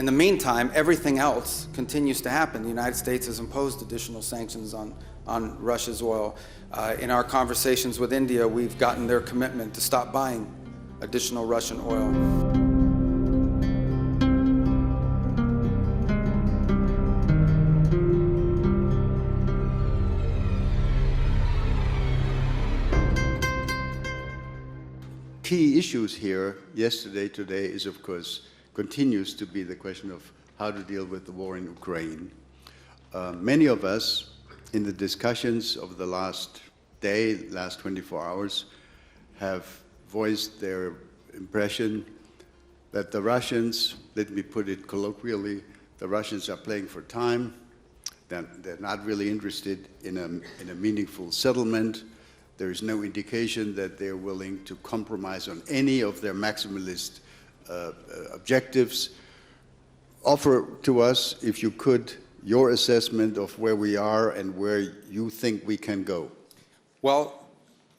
In the meantime, everything else continues to happen. The United States has imposed additional sanctions on Russia's oil. In our conversations with India, we've gotten their commitment to stop buying additional Russian oil. Key issues here, yesterday, today, is of course, continues to be the question of how to deal with the war in Ukraine. Many of us, in the discussions of the last day, last 24 hours, have voiced their impression that the Russians, let me put it colloquially, the Russians are playing for time. They're not really interested in a meaningful settlement. There is no indication that they're willing to compromise on any of their maximalist objectives. Offer to us, if you could, your assessment of where we are and where you think we can go. Well,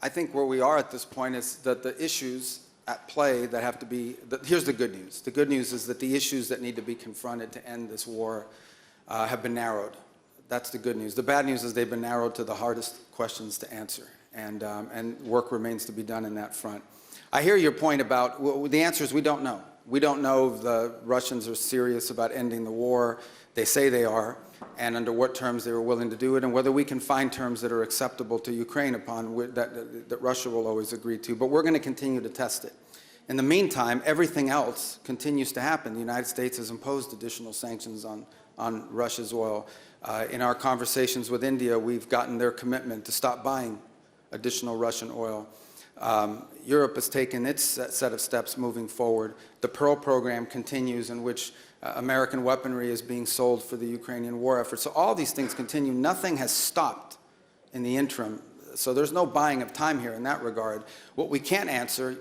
I think where we are at this point is that the issues at play that have to be, here's the good news. The good news is that the issues that need to be confronted to end this war have been narrowed. That's the good news. The bad news is they've been narrowed to the hardest questions to answer, and work remains to be done in that front. I hear your point about, well, the answer is we don't know. We don't know if the Russians are serious about ending the war. They say they are, and under what terms they were willing to do it, and whether we can find terms that are acceptable to Ukraine upon that Russia will always agree to. But we're going to continue to test it. In the meantime, everything else continues to happen. The United States has imposed additional sanctions on Russia's oil. In our conversations with India, we've gotten their commitment to stop buying additional Russian oil. Europe has taken its set of steps moving forward. The Pearl program continues, in which American weaponry is being sold for the Ukrainian war effort. So all these things continue. Nothing has stopped in the interim. So there's no buying of time here in that regard. What we can't answer,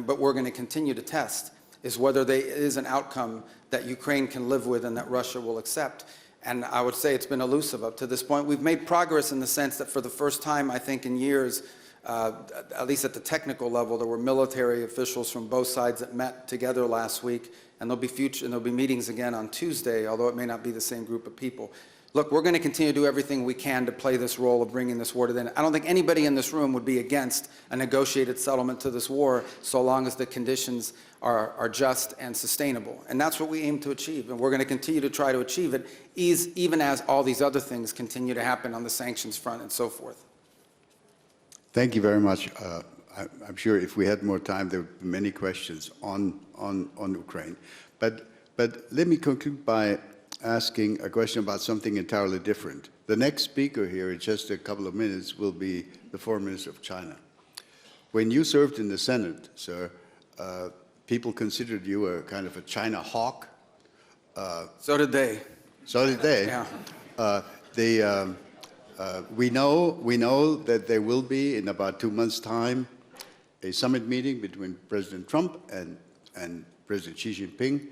but we're going to continue to test, is whether there is an outcome that Ukraine can live with and that Russia will accept. And I would say it's been elusive up to this point. We've made progress in the sense that for the first time, I think, in years, at least at the technical level, there were military officials from both sides that met together last week, and there'll be meetings again on Tuesday, although it may not be the same group of people. Look, we're going to continue to do everything we can to play this role of bringing this war to the end. I don't think anybody in this room would be against a negotiated settlement to this war so long as the conditions are just and sustainable. And that's what we aim to achieve, and we're going to continue to try to achieve it, even as all these other things continue to happen on the sanctions front and so forth. Thank you very much. I'm sure if we had more time, there would be many questions on Ukraine. But let me conclude by asking a question about something entirely different. The next speaker here in just a couple of minutes will be the Foreign Minister of China. When you served in the Senate, sir, people considered you a kind of a China hawk. So did they. So did they. Yeah. We know that there will be, in about 2 months' time, a summit meeting between President Trump and President Xi Jinping.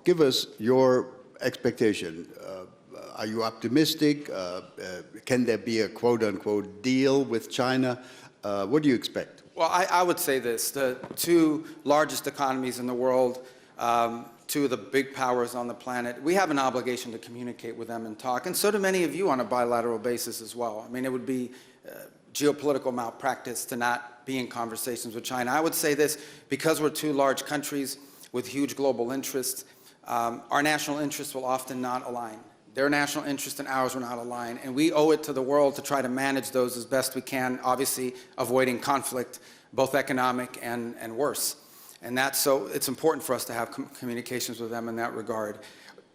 Give us your expectation. Are you optimistic? Can there be a quote-unquote deal with China? What do you expect? Well, I would say this. The two largest economies in the world, two of the big powers on the planet, we have an obligation to communicate with them and talk, and so do many of you on a bilateral basis as well. I mean, it would be geopolitical malpractice to not be in conversations with China. I would say this, because we're two large countries with huge global interests, our national interests will often not align. Their national interests and ours will not align, and we owe it to the world to try to manage those as best we can, obviously avoiding conflict, both economic and worse. And so it's important for us to have communications with them in that regard.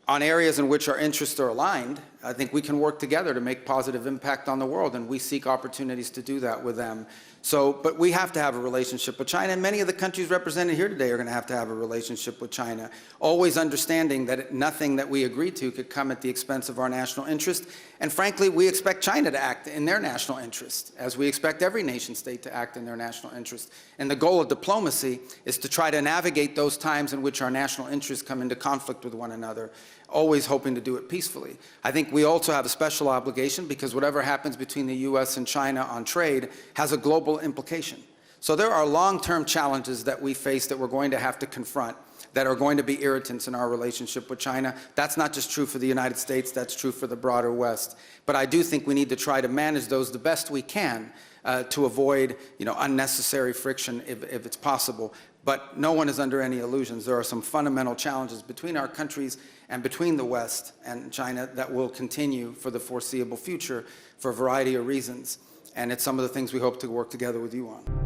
On areas in which our interests are aligned, I think we can work together to make positive impact on the world, and we seek opportunities to do that with them. But we have to have a relationship with China, and many of the countries represented here today are going to have a relationship with China, always understanding that nothing that we agree to could come at the expense of our national interest. And frankly, we expect China to act in their national interest, as we expect every nation state to act in their national interest. And the goal of diplomacy is to try to navigate those times in which our national interests come into conflict with one another, always hoping to do it peacefully. I think we also have a special obligation, because whatever happens between the U.S. and China on trade has a global implication. So there are long-term challenges that we face that we're going to have to confront that are going to be irritants in our relationship with China. That's not just true for the United States, that's true for the broader West. But I do think we need to try to manage those the best we can to avoid, unnecessary friction if it's possible. But no one is under any illusions. There are some fundamental challenges between our countries and between the West and China that will continue for the foreseeable future for a variety of reasons. And it's some of the things we hope to work together with you on.